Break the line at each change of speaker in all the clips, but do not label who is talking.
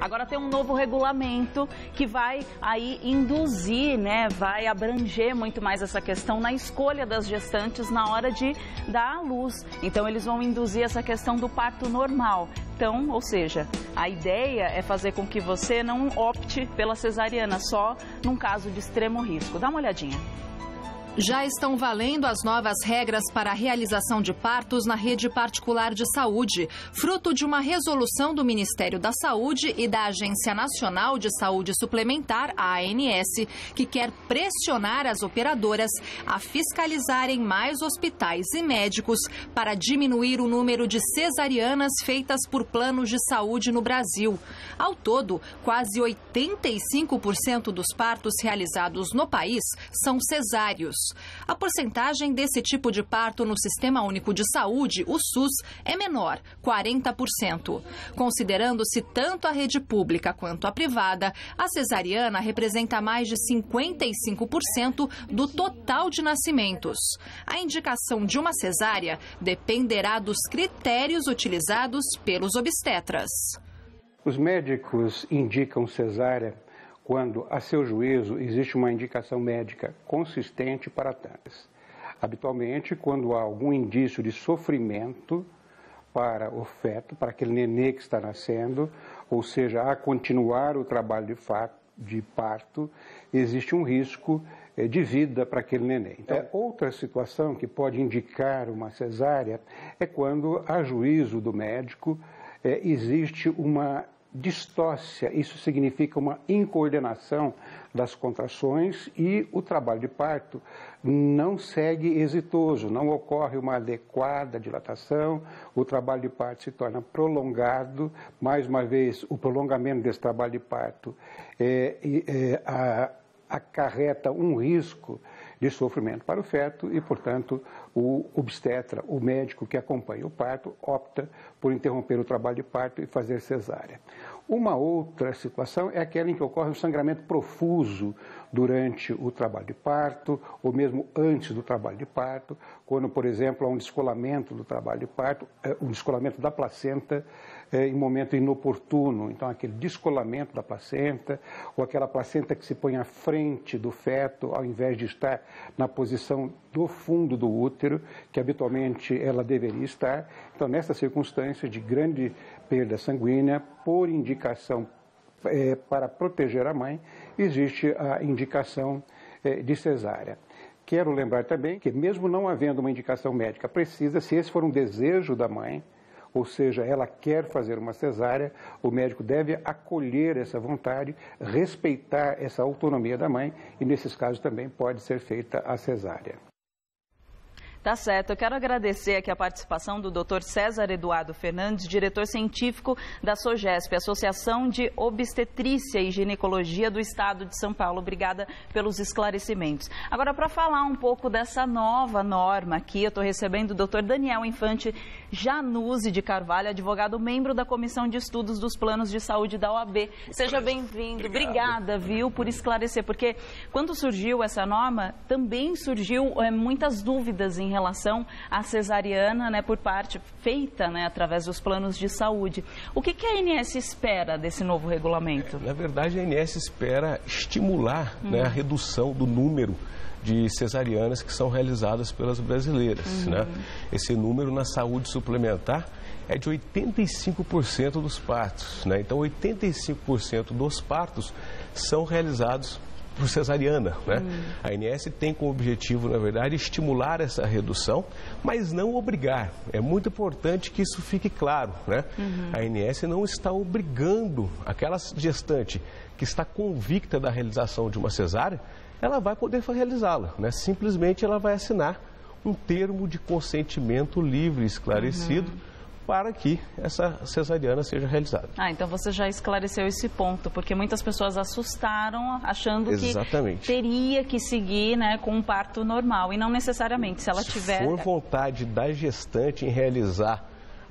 Agora tem um novo regulamento que vai aí induzir, né, vai abranger muito mais essa questão na escolha das gestantes na hora de dar à luz. Então eles vão induzir essa questão do parto normal. Então, ou seja, a ideia é fazer com que você não opte pela cesariana só num caso de extremo risco. Dá uma olhadinha.
Já estão valendo as novas regras para a realização de partos na rede particular de saúde, fruto de uma resolução do Ministério da Saúde e da Agência Nacional de Saúde Suplementar, a ANS, que quer pressionar as operadoras a fiscalizarem mais hospitais e médicos para diminuir o número de cesarianas feitas por planos de saúde no Brasil. Ao todo, quase 85% dos partos realizados no país são cesáreos. A porcentagem desse tipo de parto no Sistema Único de Saúde, o SUS, é menor, 40%. Considerando-se tanto a rede pública quanto a privada, a cesariana representa mais de 55% do total de nascimentos. A indicação de uma cesárea dependerá dos critérios utilizados pelos obstetras.
Os médicos indicam cesárea quando, a seu juízo, existe uma indicação médica consistente para tais. Habitualmente, quando há algum indício de sofrimento para o feto, para aquele nenê que está nascendo, ou seja, a continuar o trabalho de parto, existe um risco de vida para aquele nenê. Então, outra situação que pode indicar uma cesárea é quando, a juízo do médico, existe uma distócia, isso significa uma incoordenação das contrações e o trabalho de parto não segue exitoso, não ocorre uma adequada dilatação, o trabalho de parto se torna prolongado, mais uma vez o prolongamento desse trabalho de parto acarreta um risco de sofrimento para o feto e, portanto, o obstetra, o médico que acompanha o parto, opta por interromper o trabalho de parto e fazer cesárea. Uma outra situação é aquela em que ocorre um sangramento profuso durante o trabalho de parto ou mesmo antes do trabalho de parto, quando, por exemplo, há um descolamento do trabalho de parto, um descolamento da placenta em momento inoportuno. Então, aquele descolamento da placenta ou aquela placenta que se põe à frente do feto ao invés de estar na posição do fundo do útero, que habitualmente ela deveria estar. Então, nessa circunstância de grande perda sanguínea, por indicação para proteger a mãe, existe a indicação de cesárea. Quero lembrar também que, mesmo não havendo uma indicação médica precisa, se esse for um desejo da mãe, ou seja, ela quer fazer uma cesárea, o médico deve acolher essa vontade, respeitar essa autonomia da mãe e, nesses casos, também pode ser feita a cesárea.
Tá certo. Eu quero agradecer aqui a participação do Dr. César Eduardo Fernandes, diretor científico da SOGESP, Associação de Obstetrícia e Ginecologia do Estado de São Paulo. Obrigada pelos esclarecimentos. Agora, para falar um pouco dessa nova norma aqui, eu estou recebendo o Dr. Daniel Infante Januzzi de Carvalho, advogado membro da Comissão de Estudos dos Planos de Saúde da OAB. Seja bem-vindo. Obrigada, viu, por esclarecer, porque quando surgiu essa norma, também surgiu muitas dúvidas em relação à cesariana, né, por parte feita, né, através dos planos de saúde. O que a ANS espera desse novo regulamento?
Na verdade, a ANS espera estimular né, a redução do número de cesarianas que são realizadas pelas brasileiras. Né? Esse número na saúde suplementar é de 85% dos partos. Né? Então, 85% dos partos são realizados por cesariana, né? A ANS tem como objetivo, na verdade, estimular essa redução, mas não obrigar. É muito importante que isso fique claro, né? A ANS não está obrigando aquela gestante que está convicta da realização de uma cesárea, ela vai poder realizá-la, né? Simplesmente ela vai assinar um termo de consentimento livre e esclarecido para que essa cesariana seja realizada.
Então você já esclareceu esse ponto, porque muitas pessoas assustaram achando
Exatamente.
Que teria que seguir, né, com um parto normal, e não necessariamente, se ela tiver...
Se for vontade da gestante em realizar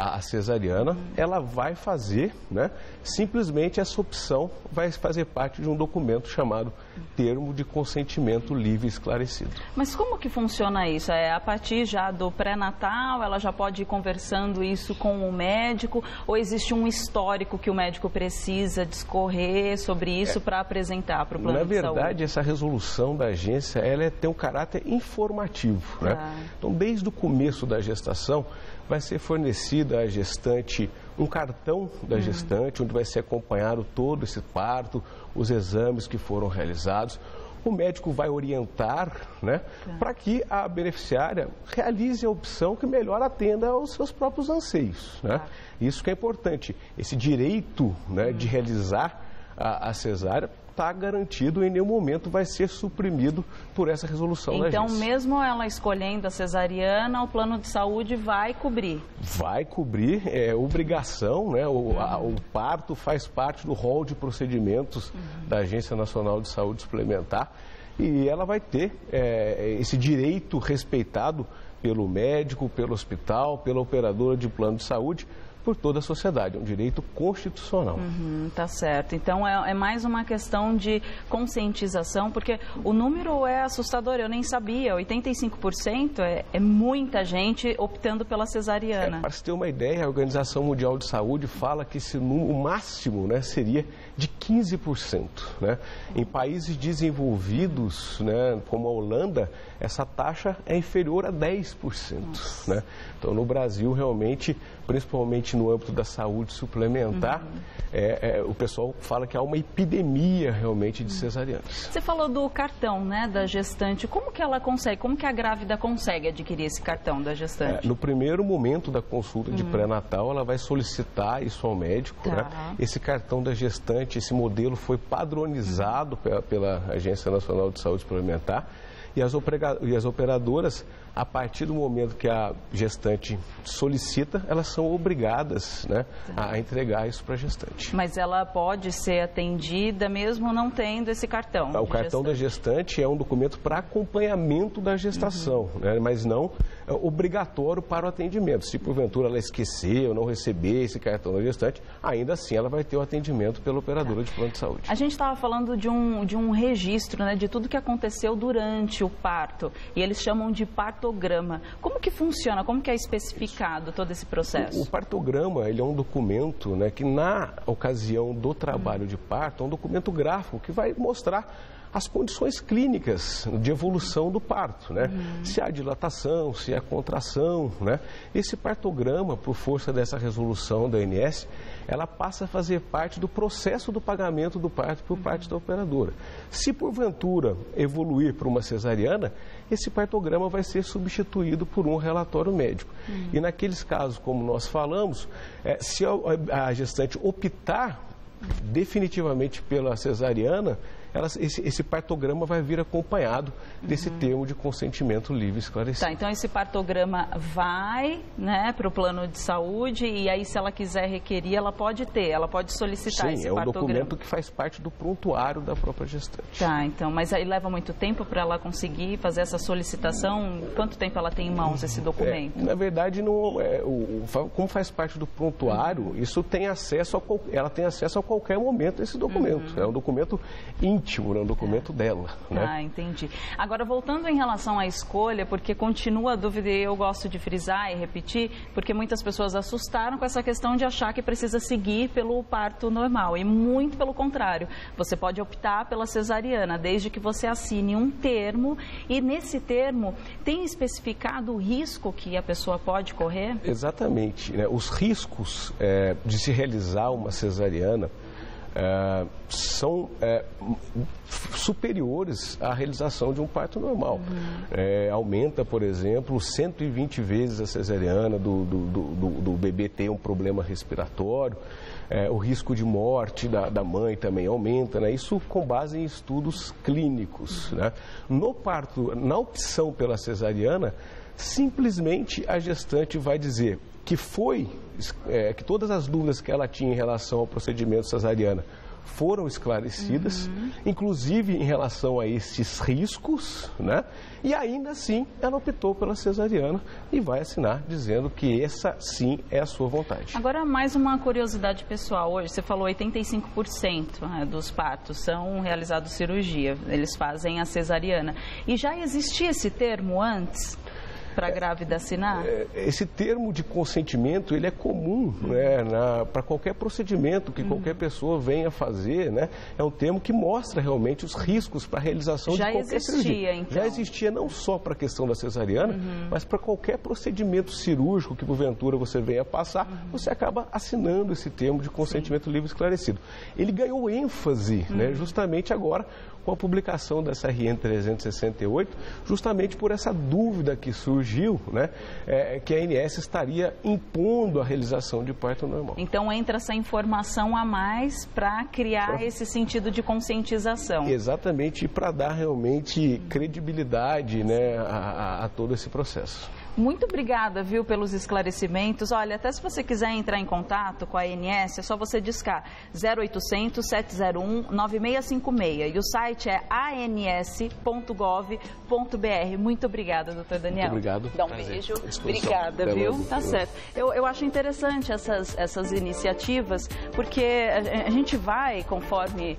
a cesariana, ela vai fazer, né, simplesmente essa opção vai fazer parte de um documento chamado Termo de Consentimento Livre e Esclarecido.
Mas como que funciona isso? É a partir já do pré-natal, ela já pode ir conversando isso com o médico, ou existe um histórico que o médico precisa discorrer sobre isso para apresentar para o plano de saúde?
Na verdade, essa resolução da agência, ela tem um caráter informativo, né? Então, desde o começo da gestação, vai ser fornecida à gestante um cartão da gestante, onde vai ser acompanhado todo esse parto, os exames que foram realizados. O médico vai orientar, né, para que a beneficiária realize a opção que melhor atenda aos seus próprios anseios, né? Isso que é importante. Esse direito, né, de realizar a cesárea está garantido e em nenhum momento vai ser suprimido por essa resolução da agência.
Então, mesmo ela escolhendo a cesariana, o plano de saúde vai cobrir?
Vai cobrir, é obrigação, né? O parto faz parte do rol de procedimentos da Agência Nacional de Saúde Suplementar e ela vai ter esse direito respeitado pelo médico, pelo hospital, pela operadora de plano de saúde, por toda a sociedade, é um direito constitucional.
Tá certo. Então é mais uma questão de conscientização, porque o número é assustador, eu nem sabia, 85% é muita gente optando pela cesariana.
Para se ter uma ideia, a Organização Mundial de Saúde fala que o máximo, né, seria de 15%. Né? Em países desenvolvidos, né, como a Holanda, essa taxa é inferior a 10%. Né? Então, no Brasil, realmente, principalmente no âmbito da saúde suplementar, o pessoal fala que há uma epidemia realmente de cesarianas.
Você falou do cartão, né, da gestante. Como que ela consegue, como que a grávida consegue adquirir esse cartão da gestante?
No primeiro momento da consulta de pré-natal, ela vai solicitar isso ao médico. Né? Esse cartão da gestante, esse modelo foi padronizado pela Agência Nacional de Saúde Suplementar e as operadoras, a partir do momento que a gestante solicita, elas são obrigadas, né, a entregar isso para a gestante.
Mas ela pode ser atendida mesmo não tendo esse cartão?
O cartão da gestante é um documento para acompanhamento da gestação, né, mas não obrigatório para o atendimento. Se porventura ela esquecer ou não receber esse cartão da gestante, ainda assim ela vai ter o atendimento pela operadora de plano de saúde.
A gente estava falando de um registro, né, de tudo que aconteceu durante o parto, e eles chamam de partograma. Como que funciona? Como que é especificado todo esse processo?
O partograma, ele é um documento, né, que na ocasião do trabalho de parto, é um documento gráfico que vai mostrar as condições clínicas de evolução do parto, né? Se há dilatação, se há contração, né? Esse partograma, por força dessa resolução da ANS, ela passa a fazer parte do processo do pagamento do parto por parte da operadora. Se porventura evoluir para uma cesariana, esse partograma vai ser substituído por um relatório médico. E naqueles casos, como nós falamos, se a gestante optar definitivamente pela cesariana, esse partograma vai vir acompanhado desse termo de consentimento livre e esclarecido.
Tá, então esse partograma vai, né, para o plano de saúde e aí se ela quiser requerir, ela pode solicitar esse partograma. Sim,
é um documento que faz parte do prontuário da própria gestante.
Tá, então, mas aí leva muito tempo para ela conseguir fazer essa solicitação? Quanto tempo ela tem em mãos esse documento?
Na verdade, como faz parte do prontuário, isso tem acesso ela tem acesso a qualquer momento a esse documento. É um documento íntimo, é um documento dela. Né?
Ah, entendi. Agora, voltando em relação à escolha, porque continua a dúvida e eu gosto de frisar e repetir, porque muitas pessoas assustaram com essa questão de achar que precisa seguir pelo parto normal. E muito pelo contrário, você pode optar pela cesariana, desde que você assine um termo e nesse termo tem especificado o risco que a pessoa pode correr?
Exatamente. Né? Os riscos de se realizar uma cesariana são superiores à realização de um parto normal. Aumenta, por exemplo, 120 vezes a cesariana do bebê ter um problema respiratório. O risco de morte da mãe também aumenta, né? Isso com base em estudos clínicos. Né? No parto, na opção pela cesariana, simplesmente a gestante vai dizer que todas as dúvidas que ela tinha em relação ao procedimento cesariana foram esclarecidas, inclusive em relação a estes riscos, né? E ainda assim ela optou pela cesariana e vai assinar dizendo que essa sim é a sua vontade.
Agora, mais uma curiosidade pessoal. Hoje você falou 85% dos partos são realizados cirurgia, eles fazem a cesariana. E já existia esse termo antes? Para a grávida assinar?
Esse termo de consentimento, ele é comum, né, para qualquer procedimento que qualquer pessoa venha fazer, né? É um termo que mostra realmente os riscos para a realização de qualquer cirurgia.
Então.
Já existia não só para a questão da cesariana, mas para qualquer procedimento cirúrgico que porventura você venha passar, você acaba assinando esse termo de consentimento livre e esclarecido. Ele ganhou ênfase, né, justamente agora com a publicação dessa RN 368, justamente por essa dúvida que surgiu, né, que a ANS estaria impondo a realização de parto normal.
Então entra essa informação a mais para criar esse sentido de conscientização.
Exatamente, e para dar realmente credibilidade, né, a todo esse processo.
Muito obrigada, viu, pelos esclarecimentos. Olha, até se você quiser entrar em contato com a ANS, é só você discar 0800 701 9656 e o site é ans.gov.br. Muito obrigada, doutor Daniel.
Muito obrigado.
Dá um beijo. Obrigada, viu? Tá certo. Eu acho interessante essas iniciativas, porque a gente vai conforme...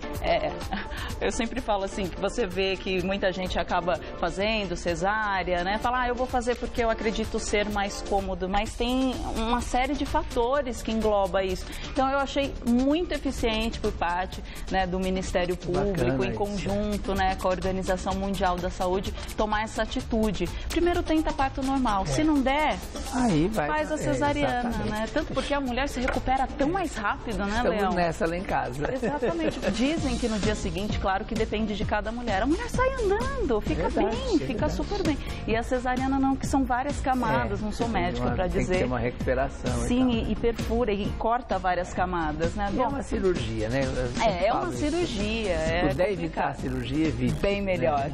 eu sempre falo assim, que você vê que muita gente acaba fazendo cesárea, né? Fala, eu vou fazer porque eu acredito ser mais cômodo, mas tem uma série de fatores que engloba isso. Então eu achei muito eficiente por parte, né, do Ministério Público, em conjunto, né, com a Organização Mundial da Saúde, tomar essa atitude. Primeiro tenta parto normal, se não der,
aí
faz a cesariana, né? Tanto porque a mulher se recupera tão mais rápido, né, Leão?
Estamos nessa lá em casa.
Exatamente. Dizem que no dia seguinte, claro que depende de cada mulher. A mulher sai andando, fica bem, fica super bem. E a cesariana não, que são várias camadas, não sou médica para dizer.
Tem que ter uma recuperação.
Sim, e perfura e corta várias camadas, né?
É uma cirurgia, né?
É uma cirurgia.
Se puder evitar a cirurgia, evite.
Bem melhor.